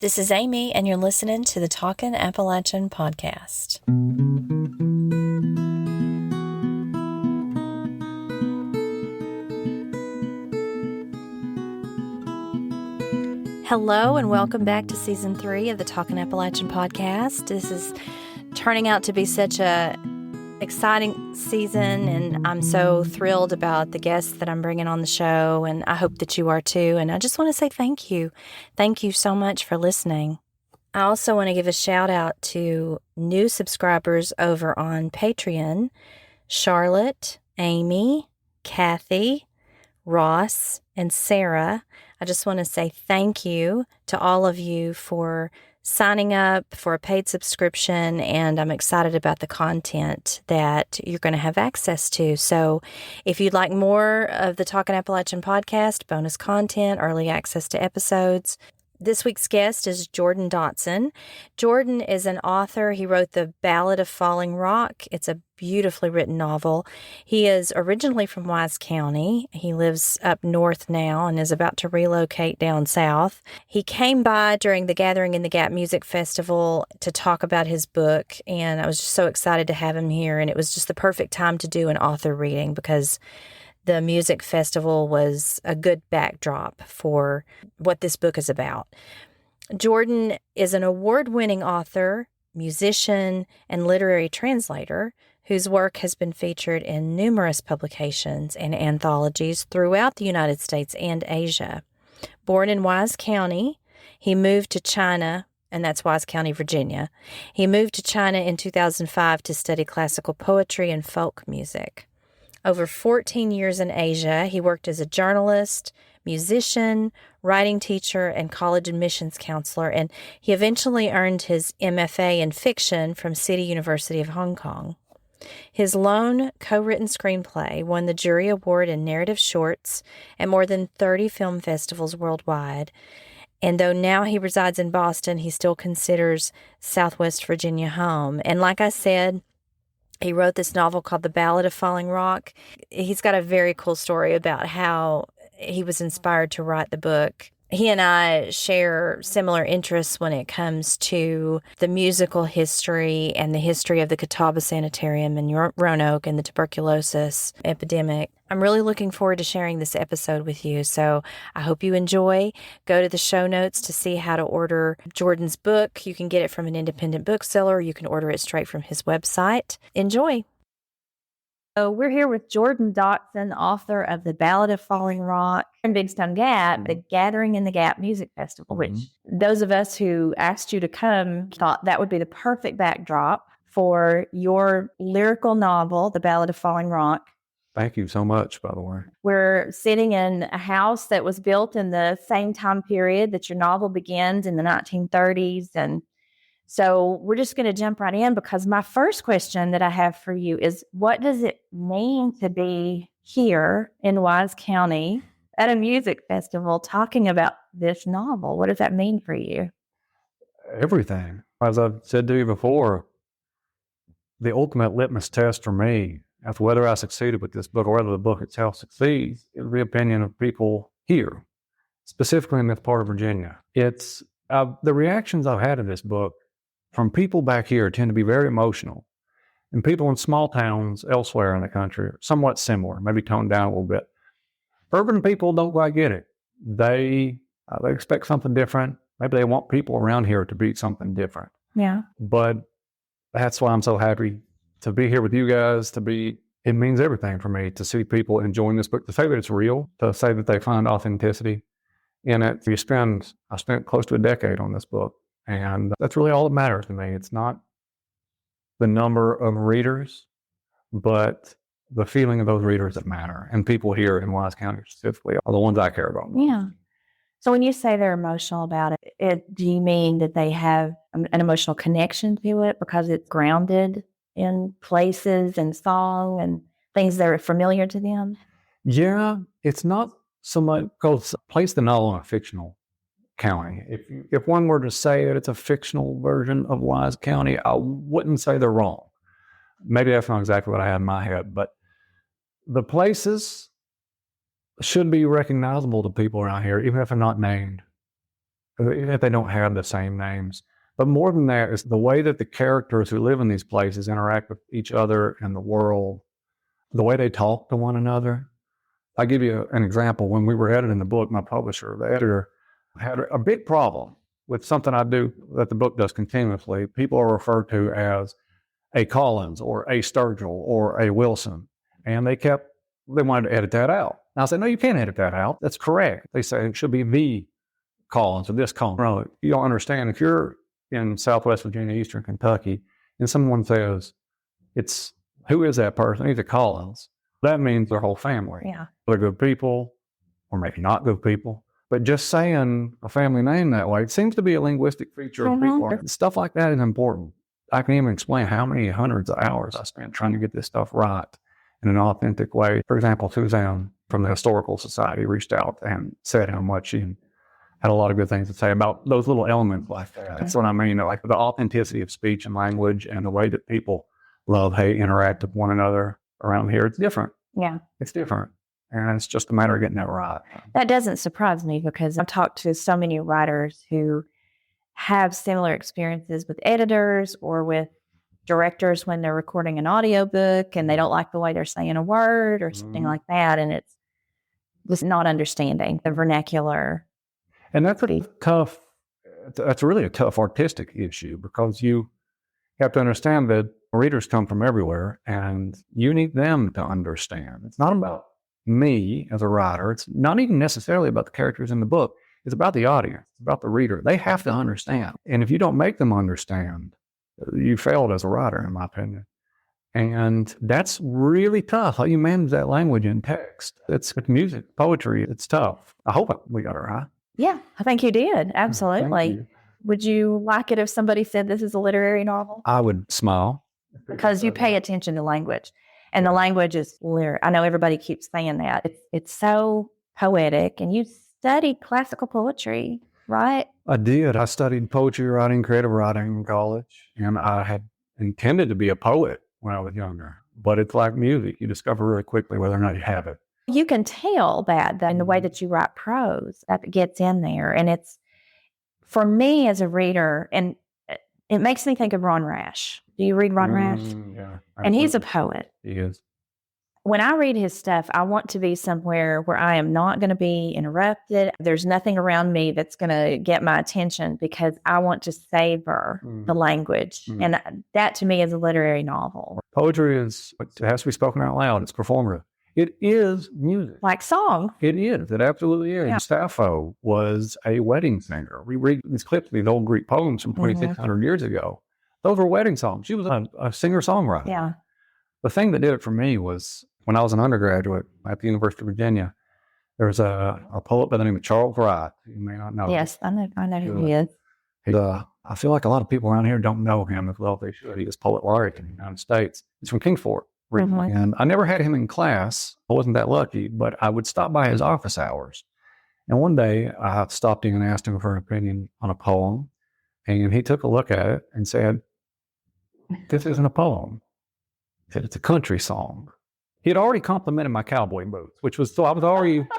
This is Amy, and you're listening to the Talkin' Appalachian podcast. Hello, and welcome back to Season 3 of the Talkin' Appalachian podcast. This is turning out to be such a exciting season, and I'm so thrilled about the guests that I'm bringing on the show, and I hope that you are too. And I just want to say thank you. Thank you so much for listening. I also want to give a shout out to new subscribers over on Patreon: Charlotte, Amy, Kathy, Ross, and Sarah. I just want to say thank you to all of you for signing up for a paid subscription, and I'm excited about the content that you're going to have access to. So if you'd like more of the Talkin' Appalachian podcast, bonus content, early access to episodes, this week's guest is Jordan Dotson. Jordan is an author. He wrote the Ballad of Falling Rock. It's a beautifully written novel. He is originally from Wise County. He lives up north now and is about to relocate down south. He came by during the Gathering in the Gap Music Festival to talk about his book, and I was just so excited to have him here. And it was just the perfect time to do an author reading because the music festival was a good backdrop for what this book is about. Jordan is an award-winning author, musician, and literary translator whose work has been featured in numerous publications and anthologies throughout the United States and Asia. Born in Wise County, he moved to China, and that's Wise County, Virginia. He moved to China in 2005 to study classical poetry and folk music. Over 14 years in Asia, he worked as a journalist, musician, writing teacher, and college admissions counselor, and he eventually earned his MFA in fiction from City University of Hong Kong. His lone co-written screenplay won the Jury Award in Narrative Shorts at more than 30 film festivals worldwide, and though now he resides in Boston, he still considers Southwest Virginia home. And like I said, he wrote this novel called The Ballad of Falling Rock. He's got a very cool story about how he was inspired to write the book. He and I share similar interests when it comes to the musical history and the history of the Catawba Sanitarium in Roanoke and the tuberculosis epidemic. I'm really looking forward to sharing this episode with you, so I hope you enjoy. Go to the show notes to see how to order Jordan's book. You can get it from an independent bookseller, or you can order it straight from his website. Enjoy. So we're here with Jordan Dotson, author of The Ballad of Falling Rock and Big Stone Gap, the Gathering in the Gap Music Festival, which those of us who asked you to come thought that would be the perfect backdrop for your lyrical novel, The Ballad of Falling Rock. Thank you so much, by the way. We're sitting in a house that was built in the same time period that your novel begins in the 1930s. And so we're just going to jump right in because my first question that I have for you is, what does it mean to be here in Wise County at a music festival talking about this novel? What does that mean for you? Everything. As I've said to you before, the ultimate litmus test for me as to whether I succeeded with this book or whether the book itself succeeds is the opinion of people here, specifically in this part of Virginia. It's the reactions I've had to this book from people back here tend to be very emotional, and people in small towns elsewhere in the country are somewhat similar, maybe toned down a little bit. Urban people don't quite get it. They expect something different. Maybe they want people around here to be something different. Yeah. But that's why I'm so happy to be here with you guys. It means everything for me to see people enjoying this book, to say that it's real, to say that they find authenticity in it. I spent close to a decade on this book, and that's really all that matters to me. It's not the number of readers, but the feeling of those readers that matter. And people here in Wise County specifically are the ones I care about most. Yeah. So when you say they're emotional about it, do you mean that they have an emotional connection to it because it's grounded in places and song and things that are familiar to them? Yeah, it's not so much because place the novel in a fictional county. If one were to say that it's a fictional version of Wise County, I wouldn't say they're wrong. Maybe that's not exactly what I had in my head, but the places should be recognizable to people around here, even if they're not named. if they don't have the same names. But more than that is the way that the characters who live in these places interact with each other and the world, the way they talk to one another. I'll give you an example. When we were editing the book, my publisher, the editor, had a big problem with something I do that the book does continuously. People are referred to as a Collins or a Sturgill or a Wilson. And they wanted to edit that out. And I said, no, you can't edit that out. That's correct. They say it should be the Collins or this Collins. No, you don't understand. If you're in Southwest Virginia, Eastern Kentucky, and someone says, who is that person? He's a Collins. That means their whole family. Yeah. They're good people, or maybe not good people. But just saying a family name that way, it seems to be a linguistic feature of people. Stuff like that is important. I can even explain how many hundreds of hours I spent trying to get this stuff right in an authentic way. For example, Suzanne from the Historical Society reached out and said how much she had a lot of good things to say about those little elements like that. That's what I mean, like the authenticity of speech and language and the way that people love, hate, interact with one another around here. It's different. Yeah. It's different. And it's just a matter of getting that right. That doesn't surprise me because I've talked to so many writers who have similar experiences with editors or with directors when they're recording an audiobook and they don't like the way they're saying a word or something like that. And it's just not understanding the vernacular. And that's really a tough artistic issue because you have to understand that readers come from everywhere and you need them to understand. It's not about me as a writer. It's not even necessarily about the characters in the book. It's about the audience. It's about the reader. They have to understand. And if you don't make them understand, you failed as a writer, in my opinion. And that's really tough. How you manage that language in text. It's music, poetry. It's tough. I hope we got it right. Yeah, I think you did. Absolutely. You. Would you like it if somebody said this is a literary novel? I would smile. Because you pay attention to language. And the language is lyric. I know everybody keeps saying that. It's so poetic. And you studied classical poetry, right? I did. I studied poetry writing, creative writing in college. And I had intended to be a poet when I was younger. But it's like music. You discover really quickly whether or not you have it. You can tell that in the way that you write prose, that gets in there. And it's, for me as a reader, and it makes me think of Ron Rash. Do you read Ron Rash? Yeah. And he's a poet. He is. When I read his stuff, I want to be somewhere where I am not going to be interrupted. There's nothing around me that's going to get my attention because I want to savor the language. And that to me is a literary novel. Poetry it has to be spoken out loud. It's performative. It is music. Like song. It is. It absolutely is. Yeah. Sappho was a wedding singer. We read these clips of these old Greek poems from 2,600 years ago. Those were wedding songs. She was a singer-songwriter. Yeah. The thing that did it for me was when I was an undergraduate at the University of Virginia, there was a poet by the name of Charles Wright. You may not know. Yes, I know who he is. I feel like a lot of people around here don't know him as well as they should. He was poet laureate in the United States. He's from Kingsport. And I never had him in class. I wasn't that lucky, but I would stop by his office hours. And one day I stopped in and asked him for an opinion on a poem. And he took a look at it and said, "This isn't a poem." He said, "It's a country song." He had already complimented my cowboy boots,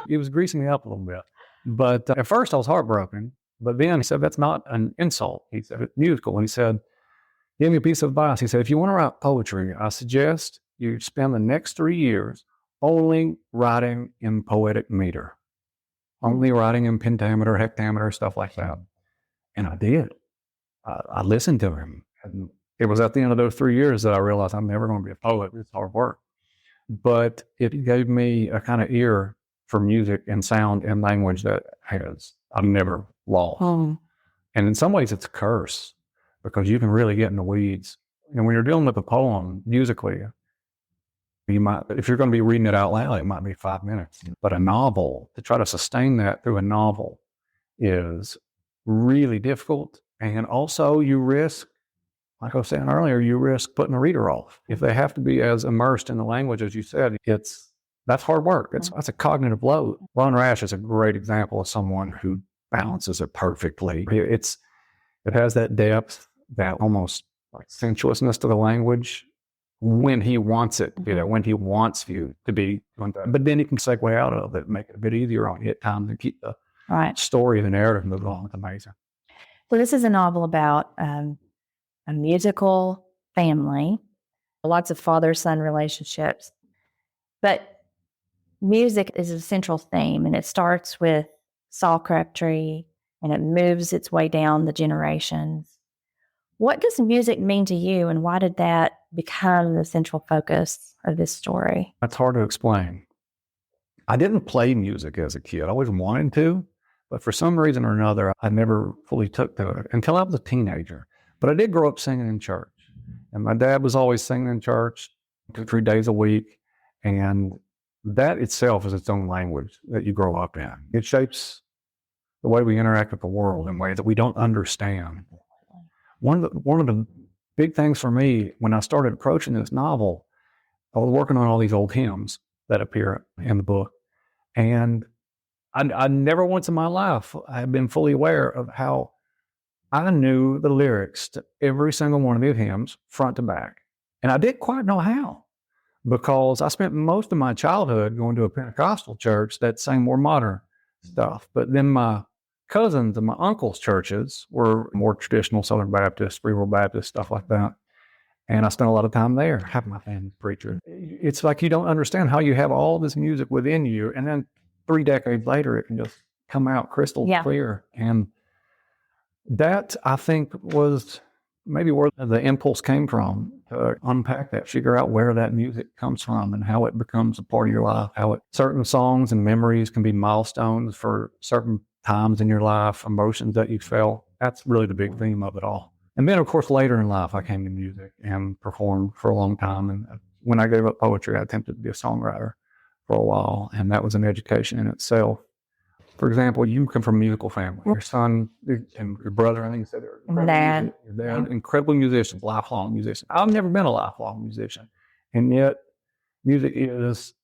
he was greasing me up a little bit. But at first I was heartbroken. But then he said, "That's not an insult." He said, "It's musical." And he said, he gave me a piece of advice. He said, "If you want to write poetry, I suggest you spend the next 3 years only writing in poetic meter, only writing in pentameter, hectameter, stuff like that." And I did. I listened to him. And it was at the end of those 3 years that I realized I'm never going to be a poet. It's hard work. But it gave me a kind of ear for music and sound and language that I've never lost. And in some ways it's a curse because you can really get in the weeds. And when you're dealing with a poem musically, if you're going to be reading it out loud, it might be 5 minutes. But a novel, to try to sustain that through a novel is really difficult. And also you risk, like I was saying earlier, you risk putting the reader off. If they have to be as immersed in the language as you said, that's hard work. That's a cognitive load. Ron Rash is a great example of someone who balances it perfectly. It has that depth, that almost like sensuousness to the language when he wants it to be there, when he wants you to be. But then he can segue out of it, make it a bit easier on you at times and keep Right. story, the narrative moves along. It's amazing. Well, this is a novel about a musical family, lots of father-son relationships, but music is a central theme, and it starts with Saul Crabtree, and it moves its way down the generations. What does music mean to you, and why did that become the central focus of this story? That's hard to explain. I didn't play music as a kid. I always wanted to, but for some reason or another, I never fully took to it until I was a teenager. But I did grow up singing in church. And my dad was always singing in church 2-3 days a week. And that itself is its own language that you grow up in. It shapes the way we interact with the world in ways that we don't understand. One of the big things for me when I started approaching this novel, I was working on all these old hymns that appear in the book. And I never once in my life I had been fully aware of how I knew the lyrics to every single one of these hymns, front to back. And I didn't quite know how, because I spent most of my childhood going to a Pentecostal church that sang more modern stuff. But then my cousins and my uncles' churches were more traditional Southern Baptist, Free Will Baptist, stuff like that. And I spent a lot of time there, having my family preacher. It's like you don't understand how you have all this music within you, and then 3 decades later, it can just come out crystal clear. And that, I think, was maybe where the impulse came from, to unpack that, figure out where that music comes from and how it becomes a part of your life, certain songs and memories can be milestones for certain times in your life, emotions that you felt. That's really the big theme of it all. And then, of course, later in life, I came to music and performed for a long time. And when I gave up poetry, I attempted to be a songwriter for a while, and that was an education in itself. For example, you come from a musical family. Your son and your brother, I think you said your dad, incredible musicians, lifelong musicians. I've never been a lifelong musician, and yet music it's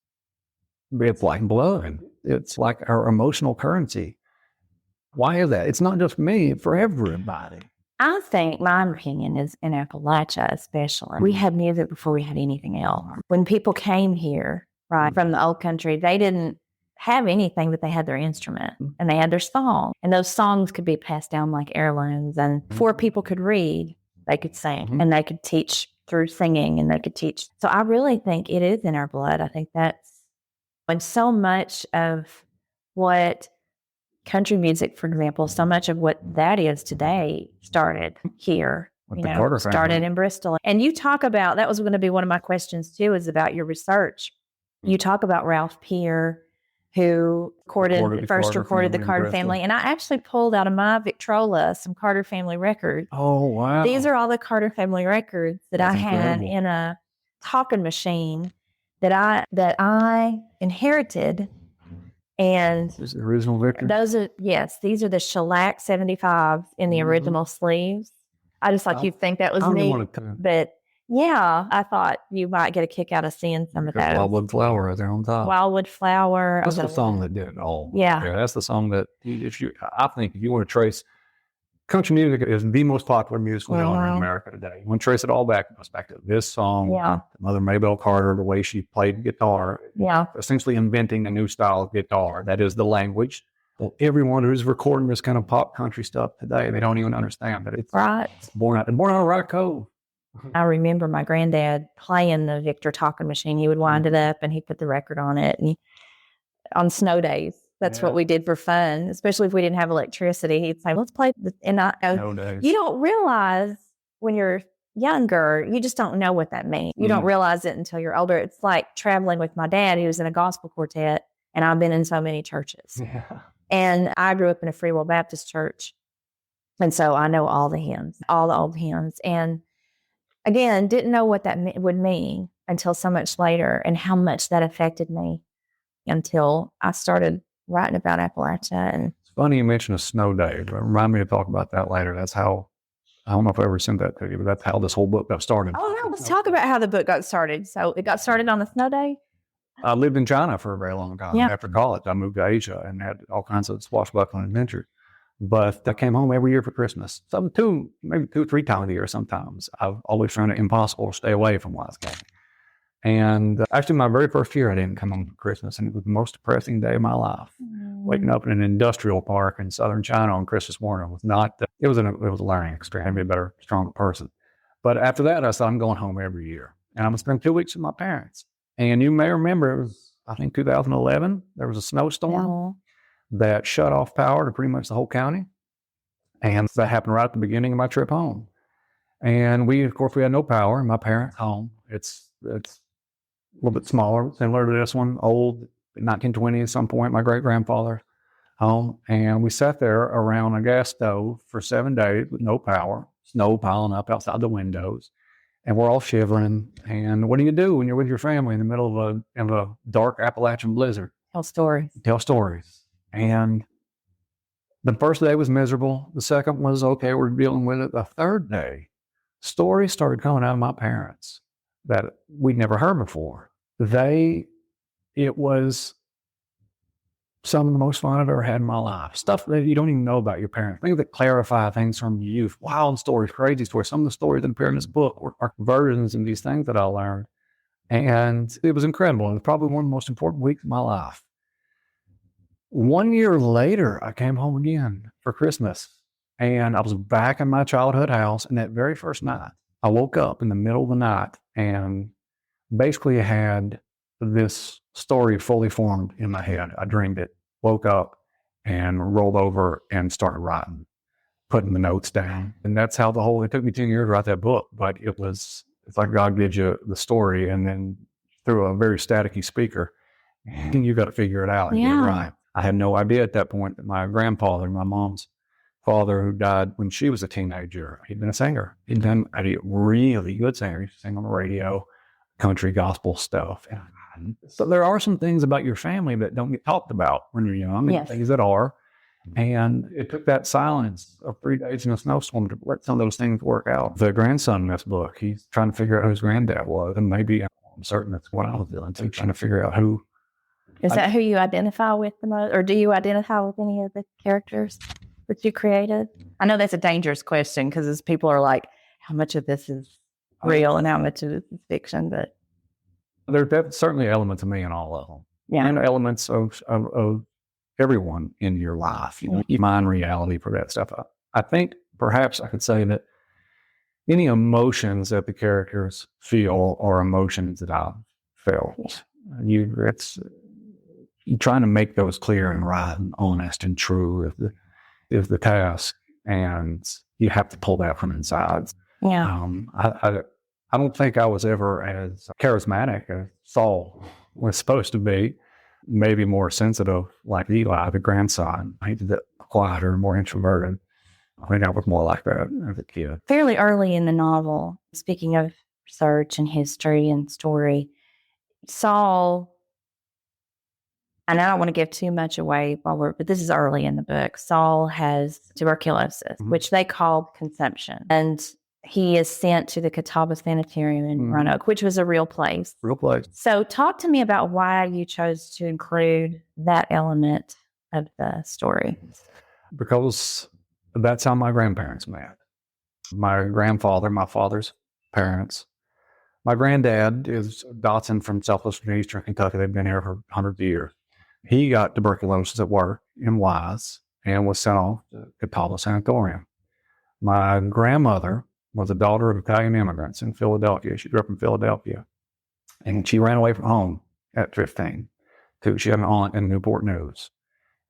like blood. It's like our emotional currency. Why is that? It's not just me, for everybody. I think my opinion is in Appalachia, especially. We had music before we had anything else. When people came here, right, from the old country, they didn't have anything, but they had their instrument and they had their song. And those songs could be passed down like heirlooms. And before people could read, they could sing and they could teach through singing and they could teach. So I really think it is in our blood. I think that's when so much of what country music, for example, so much of what that is today started here, started in Bristol. And you talk about, that was going to be one of my questions too, is about your research. You talk about Ralph Peer, who first recorded the Carter family. And I actually pulled out of my Victrola some Carter family records. Oh, wow. These are all the Carter family records that I had in a talking machine that I inherited. And this is the original Victor? These are the shellac 75s in the original sleeves. I just thought you'd think that was neat. But yeah, I thought you might get a kick out of seeing some of those. Wildwood Flower right there on top. Wildwood Flower. That's the song that did it all. Yeah. That's the song that, I think if you want to trace, country music is the most popular musical genre in America today. You want to trace it all back, it goes back to this song, Mother Maybelle Carter, the way she played guitar, essentially inventing a new style of guitar. That is the language. Well, everyone who's recording this kind of pop country stuff today, they don't even understand that it's born out of Rock Cove. I remember my granddad playing the Victor talking machine. He would wind it up and he'd put the record on it. And on snow days, that's what we did for fun, especially if we didn't have electricity. He'd say, let's play. And I go, you don't realize when you're younger, you just don't know what that means. You don't realize it until you're older. It's like traveling with my dad, who was in a gospel quartet, and I've been in so many churches. Yeah. And I grew up in a Free Will Baptist church. And so I know all the hymns, all the old hymns. And again, didn't know what that would mean until so much later, and how much that affected me until I started writing about Appalachia. And it's funny you mentioned a snow day. Remind me to talk about that later. That's how, I don't know if I ever sent that to you, but that's how this whole book got started. Oh, no, let's talk about how the book got started. So it got started on the snow day? I lived in China for a very long time. Yeah. After college, I moved to Asia and had all kinds of swashbuckling adventures. But I came home every year for Christmas. Maybe 2 or 3 times a year sometimes. I've always found it impossible to stay away from Wise County. And actually, my very first year, I didn't come home for Christmas, and it was the most depressing day of my life. Waking up in an industrial park in southern China on Christmas morning was not. It was a learning experience. I'd be a better, stronger person. But after that, I said, I'm going home every year, and I'm gonna spend 2 weeks with my parents. And you may remember, it was, I think, 2011. There was a snowstorm that shut off power to pretty much the whole county, and that happened right at the beginning of my trip home. And of course, we had no power in my parents' home. It's a little bit smaller, similar to this one, old, 1920 at some point, my great-grandfather's home. And we sat there around a gas stove for 7 days with no power, snow piling up outside the windows. And we're all shivering. And what do you do when you're with your family in the middle of a dark Appalachian blizzard? Tell stories. Tell stories. And the first day was miserable. The second was okay, we're dealing with it. The third day, stories started coming out of my parents that we'd never heard before. It was some of the most fun I've ever had in my life. Stuff that you don't even know about your parents. Things that clarify things from your youth. Wild stories, crazy stories. Some of the stories that appear in this book are versions of these things that I learned. And it was incredible. It was probably one of the most important weeks of my life. 1 year later, I came home again for Christmas. And I was back in my childhood house. And that very first night, I woke up in the middle of the night and basically had this story fully formed in my head. I dreamed it, woke up, and rolled over and started writing, putting the notes down. And that's how it took me 10 years to write that book, but it's like God gives you the story and then through a very staticky speaker, and you got to figure it out and get it right. I had no idea at that point that my grandfather, my mom's father, who died when she was a teenager, he'd been a singer. He'd been a really good singer. He sang on the radio, country gospel stuff. So there are some things about your family that don't get talked about when you're young, and things that are. And it took that silence of 3 days in a snowstorm to let some of those things work out. The grandson in this book, he's trying to figure out who his granddad was, and maybe I'm certain that's what I was doing too, trying to figure out who. Is that who you identify with the most, or do you identify with any of the characters that you created? I know that's a dangerous question because people are like, how much of this is real and how much of it is fiction? But there's certainly elements of me in all of them. Yeah. And elements of everyone in your life. You mine reality for that stuff. I think perhaps I could say that any emotions that the characters feel are emotions that I've felt. You're trying to make those clear and right and honest and true is the task, and you have to pull that from inside. Yeah. I don't think I was ever as charismatic as Saul was supposed to be. Maybe more sensitive, like Eli, the grandson. He's a bit quieter, more introverted. I think I was more like that as a kid. Fairly early in the novel, speaking of research and history and story, Saul, and I don't want to give too much away but this is early in the book. Saul has tuberculosis, which they call consumption. And he is sent to the Catawba Sanitarium in Roanoke, which was a real place. Real place. So talk to me about why you chose to include that element of the story. Because that's how my grandparents met. My grandfather, my father's parents. My granddad is Dotson from southwestern eastern Kentucky. They've been here for hundreds of years. He got tuberculosis at work in Wise and was sent off to Catawba Sanatorium. My grandmother was a daughter of Italian immigrants in Philadelphia. She grew up in Philadelphia. And she ran away from home at 15. She had an aunt in Newport News.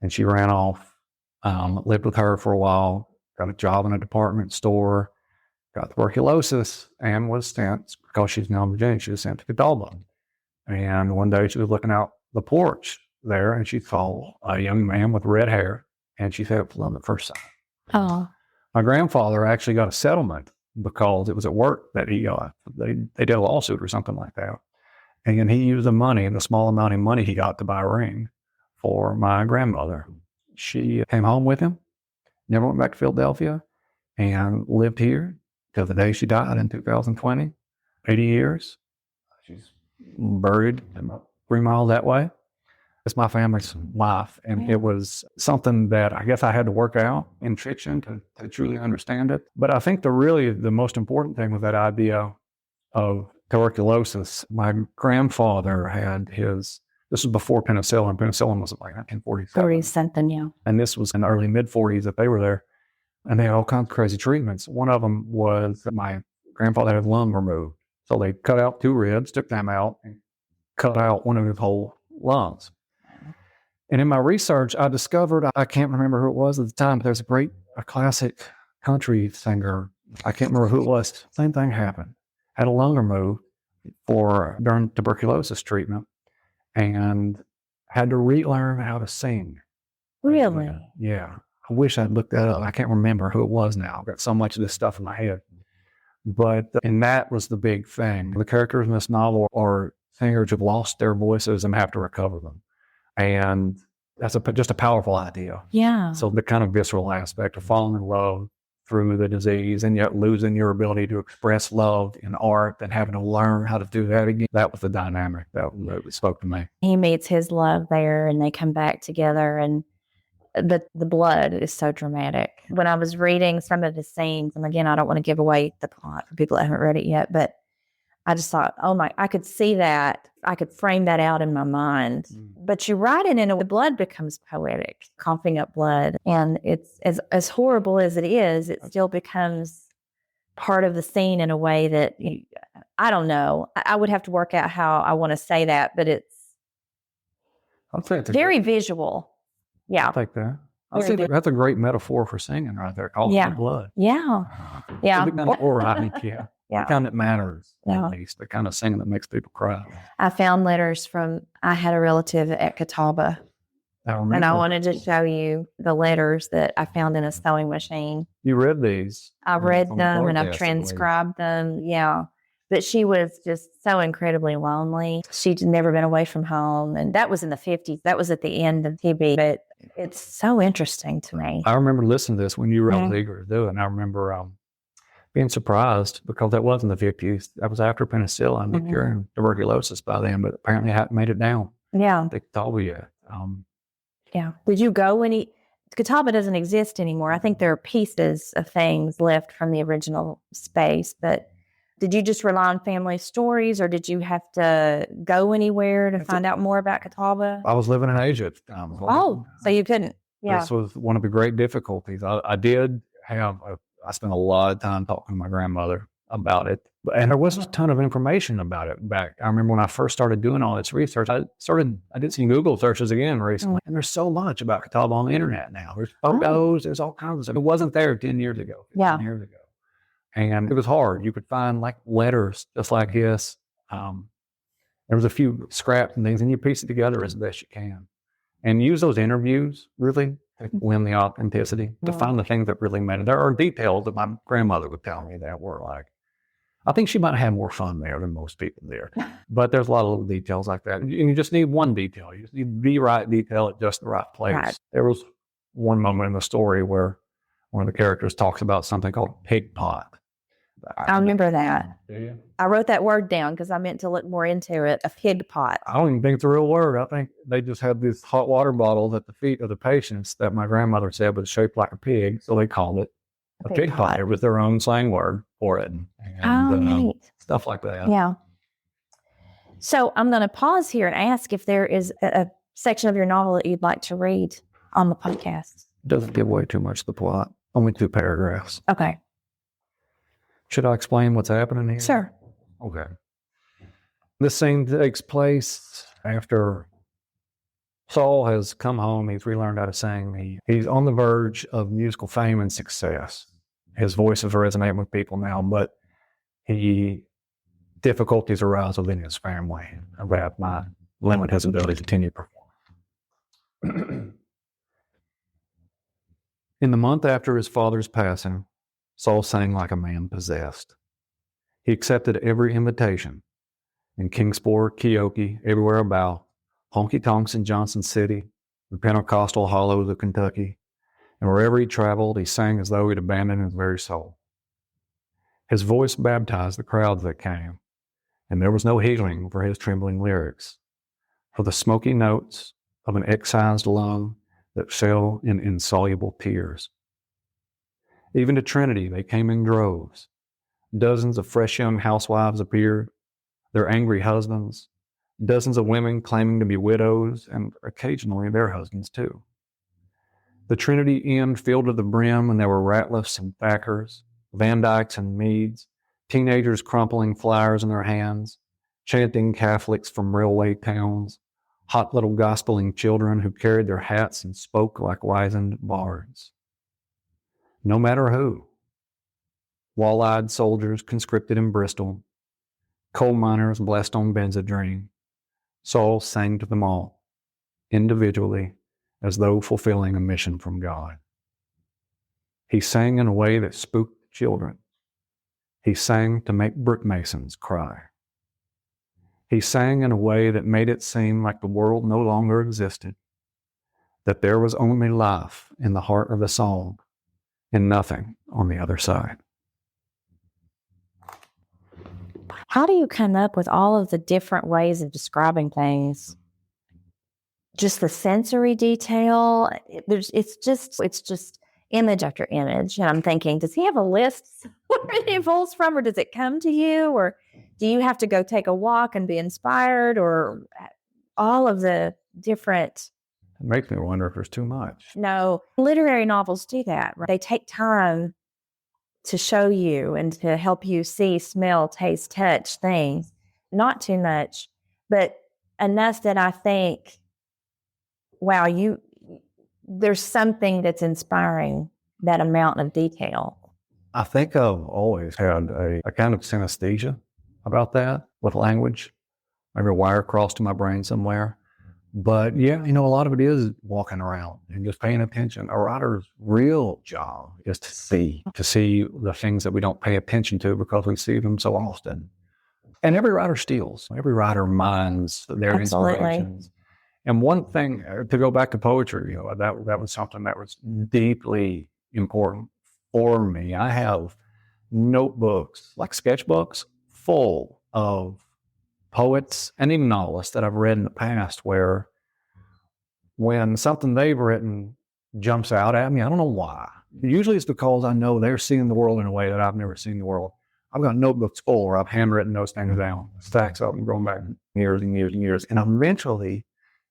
And she ran off, lived with her for a while, got a job in a department store, got tuberculosis, and was sent, because she's now in Virginia, she was sent to Catawba. And one day she was looking out the porch there, and she saw a young man with red hair, and she fell in love at first sight. Oh. My grandfather actually got a settlement because it was at work that he they did a lawsuit or something like that. And he used the money, the small amount of money he got, to buy a ring for my grandmother. She came home with him, never went back to Philadelphia, and lived here till the day she died in 2020, 80 years. She's buried about 3 miles that way. It's my family's wife, and it was something that I guess I had to work out in fiction to truly understand it. But I think the most important thing was that idea of tuberculosis. My grandfather had this was before penicillin. Penicillin was like 1947. 40 something, yeah. And this was in the early mid-40s that they were there. And they had all kinds of crazy treatments. One of them was that my grandfather had lung removed. So they cut out 2 ribs, took them out, and cut out one of his whole lungs. And in my research, I discovered, I can't remember who it was at the time, but there's a classic country singer. I can't remember who it was. Same thing happened. Had a lung removed during tuberculosis treatment and had to relearn how to sing. Really? Yeah. I wish I'd looked that up. I can't remember who it was now. I've got so much of this stuff in my head. And that was the big thing. The characters in this novel are singers who've lost their voices and have to recover them. And that's just a powerful idea. Yeah. So the kind of visceral aspect of falling in love through the disease and yet losing your ability to express love in art and having to learn how to do that again. That was the dynamic that spoke to me. He meets his love there and they come back together, and the blood is so dramatic. When I was reading some of the scenes, and again, I don't want to give away the plot for people that haven't read it yet, but I just thought, I could see that. I could frame that out in my mind. But you write it in a way, the blood becomes poetic, coughing up blood. And it's as horrible as it is, it still becomes part of the scene in a way that, I don't know. I would have to work out how I want to say that, but I'd say it's very visual. Yeah. I'll take that. I'd say that's a great metaphor for singing right there. Coughing up blood. Yeah. Yeah. The kind of horror, I think, yeah. Yeah. The kind that matters, at least. The kind of singing that makes people cry. I found letters I had a relative at Catawba. And I wanted to show you the letters that I found in a sewing machine. You read these? I read them and I've transcribed them. Yeah. But she was just so incredibly lonely. She'd never been away from home. And that was in the 50s. That was at the end of TB. But it's so interesting to me. I remember listening to this when you were eager to do it. And I remember being surprised because that was in the 50s. That was after penicillin, curing tuberculosis by then, but apparently I hadn't made it down. Yeah. They told me yet. Yeah. Did you go Catawba doesn't exist anymore. I think there are pieces of things left from the original space, but did you just rely on family stories or did you have to go anywhere to find out more about Catawba? I was living in Asia at the time. Oh, so you couldn't. Yeah. This was one of the great difficulties. I spent a lot of time talking to my grandmother about it, and there wasn't a ton of information about it back. I remember when I first started doing all this research, I did some Google searches again recently, and there's so much about Catawba on the internet now. There's photos, there's all kinds of stuff. It wasn't there 10 years ago, 15 years ago. And it was hard. You could find like letters just like this. There was a few scraps and things, and you piece it together as best you can. And use those interviews, really, to win the authenticity, to find the things that really matter. There are details that my grandmother would tell me that were like, I think she might have had more fun there than most people there. But there's a lot of little details like that. And you just need one detail. You just need the right detail at just the right place. Right. There was one moment in the story where one of the characters talks about something called pig pot. I remember that. Do you? I wrote that word down because I meant to look more into it, a pig pot. I don't even think it's a real word. I think they just had this hot water bottle at the feet of the patients that my grandmother said was shaped like a pig, so they called it a pig pot. It was their own slang word for it. And stuff like that. Yeah. So I'm going to pause here and ask if there is a section of your novel that you'd like to read on the podcast. It doesn't give away too much of the plot. Only 2 paragraphs. Okay. Should I explain what's happening here? Sure. Okay. This scene takes place after Saul has come home. He's relearned how to sing. He's on the verge of musical fame and success. His voice is resonating with people now, but difficulties arise within his family that might limit his ability to continue to perform. In the month after his father's passing, Saul sang like a man possessed. He accepted every invitation in Kingsport, Keokee, everywhere about, honky tonks in Johnson City, the Pentecostal hollows of Kentucky, and wherever he traveled, he sang as though he'd abandoned his very soul. His voice baptized the crowds that came, and there was no healing for his trembling lyrics, for the smoky notes of an excised lung that fell in insoluble tears. Even to Trinity they came in droves. Dozens of fresh young housewives appeared, their angry husbands, dozens of women claiming to be widows, and occasionally their husbands too. The Trinity Inn filled to the brim, and there were Ratliffs and Thackers, Van Dykes and Meads, teenagers crumpling flyers in their hands, chanting Catholics from railway towns, hot little gospeling children who carried their hats and spoke like wizened bards. No matter who. Wall-eyed soldiers conscripted in Bristol, coal miners blessed on Benzedrine, Saul sang to them all, individually, as though fulfilling a mission from God. He sang in a way that spooked children. He sang to make brick masons cry. He sang in a way that made it seem like the world no longer existed, that there was only life in the heart of the song and nothing on the other side. How do you come up with all of the different ways of describing things? Just the sensory detail. It's just image after image. And I'm thinking, does he have a list where it pulls from, or does it come to you, or do you have to go take a walk and be inspired, or all of the different? It makes me wonder if there's too much. No, literary novels do that. Right? They take time to show you and to help you see, smell, taste, touch things. Not too much, but enough that I think, wow, there's something that's inspiring that amount of detail. I think I've always had a kind of synesthesia about that with language. Maybe a wire crossed to my brain somewhere. But yeah, a lot of it is walking around and just paying attention. A writer's real job is to see the things that we don't pay attention to because we see them so often. And every writer steals. Every writer mines their inspirations. And one thing, to go back to poetry, that was something that was deeply important for me. I have notebooks, like sketchbooks, full of poets and even novelists that I've read in the past where when something they've written jumps out at me, I don't know why. Usually it's because I know they're seeing the world in a way that I've never seen the world. I've got notebooks full where I've handwritten those things down, stacks up and going back years and years and years. And eventually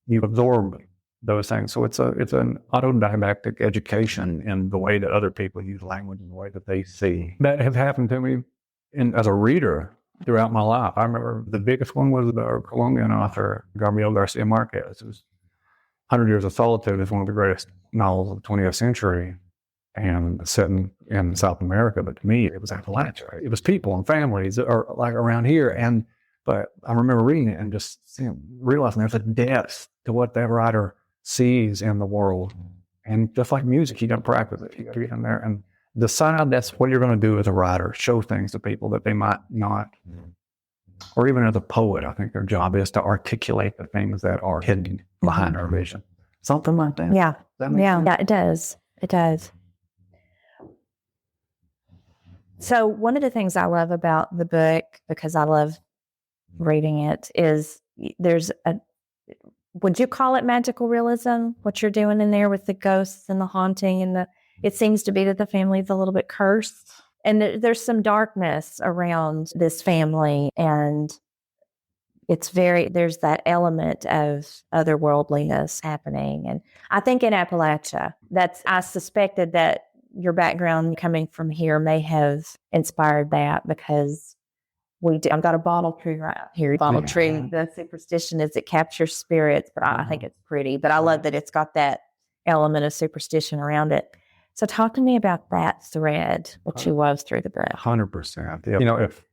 you absorb those things. So it's an autodidactic education in the way that other people use language and the way that they see. That have happened to me as a reader throughout my life. I remember the biggest one was the Colombian author, Gabriel Garcia Marquez. It was 100 Years of Solitude is one of the greatest novels of the 20th century and set in South America. But to me, it was Appalachia. It was people and families or like around here. But I remember reading it and just realizing there's a depth to what that writer sees in the world. And just like music, you got to practice it. You got to get in there and decide that's what you're going to do as a writer, show things to people that they might not. Or even as a poet, I think their job is to articulate the things that are hidden behind our vision. Something like that. Yeah. Does that make sense? Yeah, it does. It does. So one of the things I love about the book, because I love reading it, is would you call it magical realism, what you're doing in there with the ghosts and the haunting and it seems to be that the family is a little bit cursed. And there's some darkness around this family, and there's that element of otherworldliness happening. And I think in Appalachia, I suspected that your background coming from here may have inspired that, because I've got a bottle tree right here. Bottle tree, the superstition is it captures spirits, but I think it's pretty. But I love that it's got that element of superstition around it. So talk to me about that thread, which you wove through the book. 100%. Yeah. If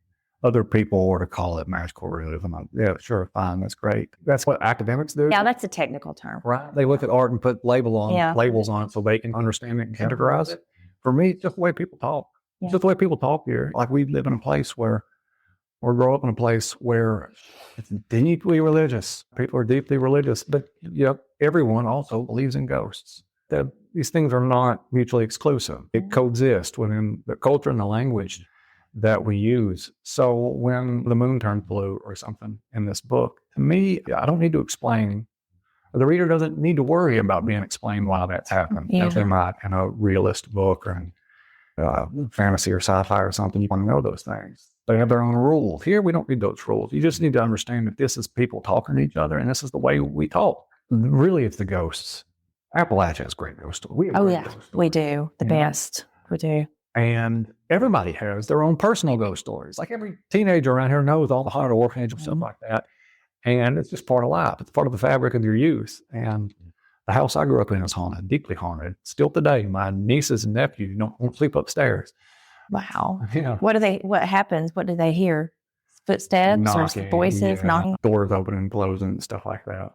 other people were to call it magical realism, sure, fine, that's great. That's what academics do. Yeah, that's a technical term. Right. They look at art and put labels on it so they can understand it and categorize it. For me, it's just the way people talk. Yeah. It's just the way people talk here. Like we live in a place or grow up in a place where it's deeply religious. People are deeply religious, but everyone also believes in ghosts. These things are not mutually exclusive. It coexists within the culture and the language that we use. So when the moon turns blue or something in this book, to me, I don't need to explain. The reader doesn't need to worry about being explained why that's happened, as they might in a realist book or in fantasy or sci-fi or something. You want to know those things. They have their own rules. Here, we don't need those rules. You just need to understand that this is people talking to each other, and this is the way we talk. Really, it's the ghosts. Appalachia has great ghost stories. We have great ghost stories. We do. The best. We do. And everybody has their own personal ghost stories. Like every teenager around here knows all the haunted orphanage and stuff like that. And it's just part of life. It's part of the fabric of your youth. And the house I grew up in is haunted, deeply haunted. Still today, my nieces and nephews don't sleep upstairs. Wow. Yeah. What happens? What do they hear? Footsteps Knocking, or voices knocking? Doors opening and closing and stuff like that.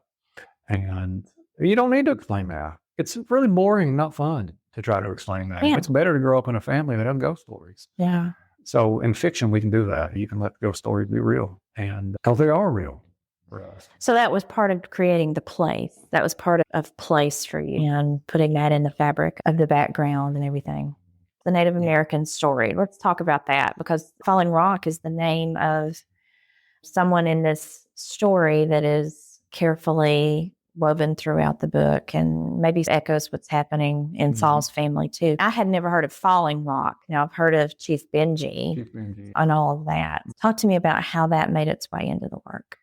And you don't need to explain that. It's really boring, not fun to try to explain that. Yeah. It's better to grow up in a family that has ghost stories. Yeah. So in fiction, we can do that. You can let the ghost stories be real, and because they are real for us. So that was part of creating the place. That was part of place for you and putting that in the fabric of the background and everything. The Native American story. Let's talk about that, because Falling Rock is the name of someone in this story that is carefully woven throughout the book and maybe echoes what's happening in Saul's family too. I had never heard of Falling Rock. Now I've heard of Chief Benji and all of that. Talk to me about how that made its way into the work.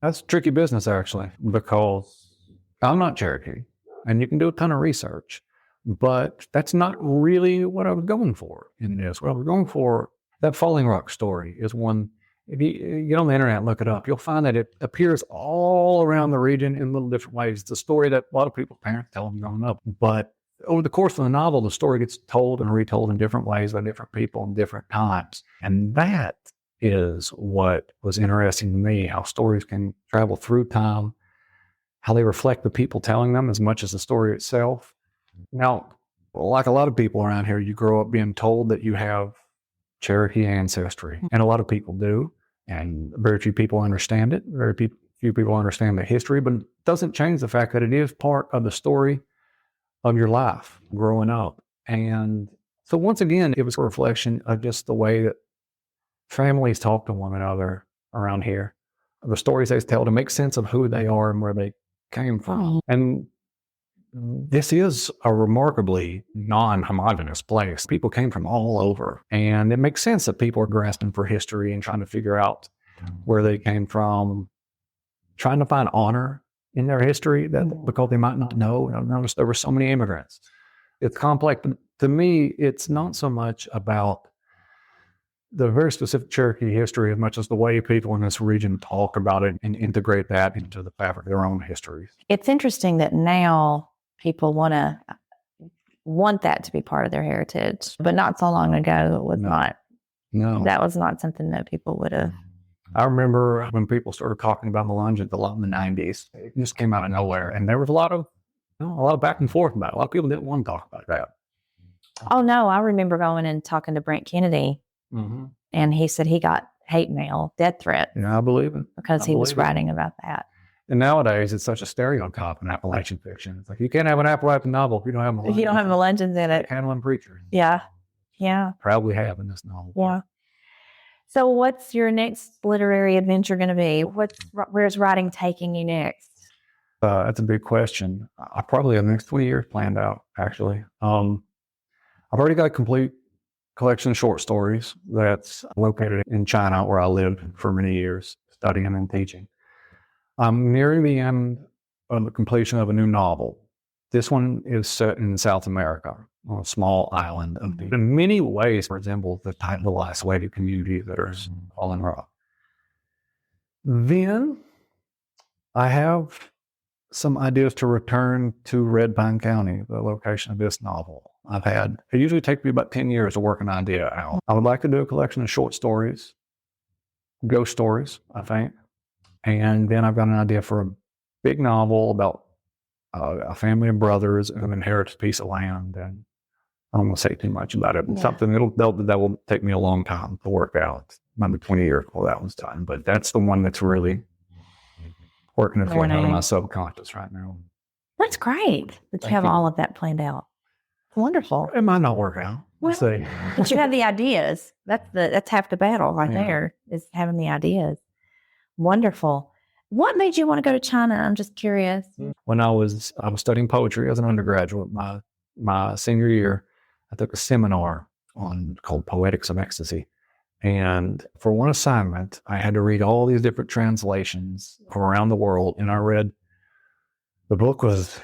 That's tricky business, actually, because I'm not Cherokee, and you can do a ton of research, but that's not really what I was going for in this. What I was going for, that Falling Rock story is one. If you get on the internet and look it up, you'll find that it appears all around the region in little different ways. It's a story that a lot of people's parents tell them growing up. But over the course of the novel, the story gets told and retold in different ways by different people in different times. And that is what was interesting to me, how stories can travel through time, how they reflect the people telling them as much as the story itself. Now, like a lot of people around here, you grow up being told that you have Cherokee ancestry, and a lot of people do, and very few people understand it. Few people understand the history, but it doesn't change the fact that it is part of the story of your life growing up. And so once again, it was a reflection of just the way that families talk to one another around here, the stories they tell to make sense of who they are and where they came from. And this is a remarkably non-homogeneous place. People came from all over, and it makes sense that people are grasping for history and trying to figure out where they came from, trying to find honor in their history that because they might not know. I've noticed there were so many immigrants. It's complex, but to me, it's not so much about the very specific Cherokee history as much as the way people in this region talk about it and integrate that into the fabric of their own histories. It's interesting that now people want that to be part of their heritage, but not so long ago it was not. No, that was not something that people would have. I remember when people started talking about Melungeons a lot in the 90s. It just came out of nowhere, and there was a lot of back and forth about it. A lot of people didn't want to talk about that. Oh no, I remember going and talking to Brent Kennedy, and he said he got hate mail, death threats. Yeah, I believe it, because he was writing about that. And nowadays, it's such a stereotype in Appalachian fiction. It's like, you can't have an Appalachian novel if you don't have Melungeons. If you don't have Melungeons in it. Handling preachers. Yeah. Yeah. Probably have in this novel. Yeah. So what's your next literary adventure going to be? Where's writing taking you next? That's a big question. I probably have the next 20 years planned out, actually. I've already got a complete collection of short stories that's located in China, where I lived for many years, studying and teaching. I'm nearing the end of the completion of a new novel. This one is set in South America, on a small island. In many ways resembles the tight little isolated community that is Falling Rock. Then I have some ideas to return to Red Pine County, the location of this novel. It usually takes me about 10 years to work an idea out. I would like to do a collection of short stories, ghost stories, I think. And then I've got an idea for a big novel about a family of brothers and inherits a piece of land. And I don't want to say too much about it. It's something that will take me a long time to work out. Maybe 20 years before that one's done. But that's the one that's really working its way out of my subconscious right now. That's great that you have all of that planned out. Wonderful. It might not work out. We'll see. But you have the ideas. That's half the battle right there, is having the ideas. Wonderful. What made you want to go to China? I'm just curious. When I was studying poetry as an undergraduate, my senior year, I took a seminar called Poetics of Ecstasy. And for one assignment, I had to read all these different translations from around the world. And I read, the book was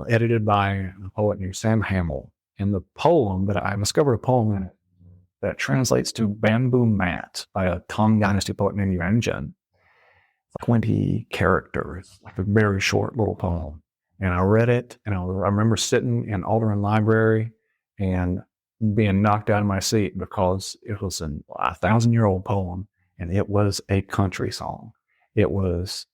edited by a poet named Sam Hamill. And the poem that I discovered a poem in it that translates to Bamboo Mat by a Tang Dynasty poet named Yuan Zhen. 20 characters, like a very short little poem. And I read it, and I remember sitting in Alderman Library and being knocked out of my seat because it was a 1,000-year-old poem, and it was a country song. It was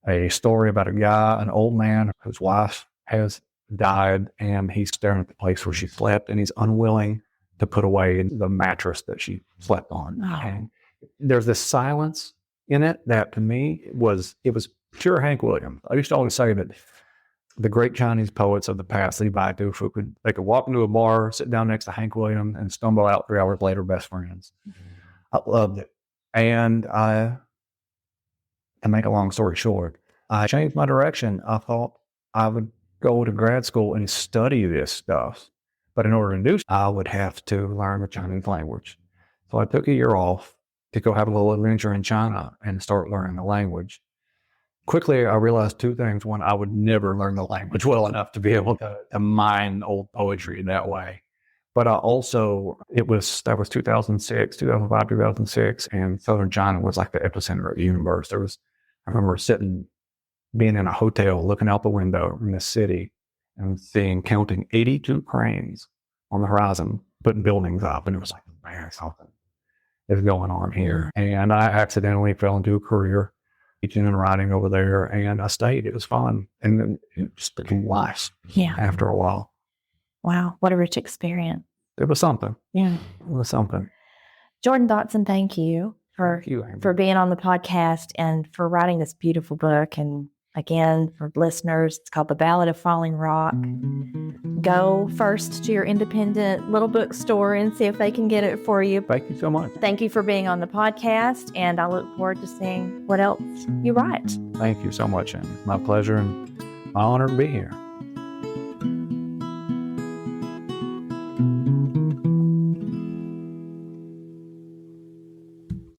a story about a guy, an old man whose wife has died, and he's staring at the place where she slept, and he's unwilling to put away the mattress that she slept on. Oh. And there's this silence in it that, to me, it was pure Hank Williams. I used to always say that the great Chinese poets of the past, Li Bai Du, they could walk into a bar, sit down next to Hank Williams, and stumble out 3 hours later, best friends. I loved it. And to make a long story short, I changed my direction. I thought I would go to grad school and study this stuff. But in order to do so, I would have to learn the Chinese language. So I took a year off to go have a little adventure in China and start learning the language. Quickly, I realized 2 things. One, I would never learn the language well enough to be able to mine old poetry that way. But that was 2006, 2005, 2006, and Southern China was like the epicenter of the universe. I remember being in a hotel, looking out the window in the city and counting 82 cranes on the horizon, putting buildings up. And it was like, man, something is going on here. And I accidentally fell into a career teaching and writing over there, and I stayed. It was fun. And then it just became life after a while. Wow. What a rich experience. It was something. Yeah. It was something. Jordan Dotson, thank you for being on the podcast and for writing this beautiful book. And again, for listeners, it's called The Ballad of Falling Rock. Go first to your independent little bookstore and see if they can get it for you. Thank you so much. Thank you for being on the podcast, and I look forward to seeing what else you write. Thank you so much, Amy. My pleasure and my honor to be here.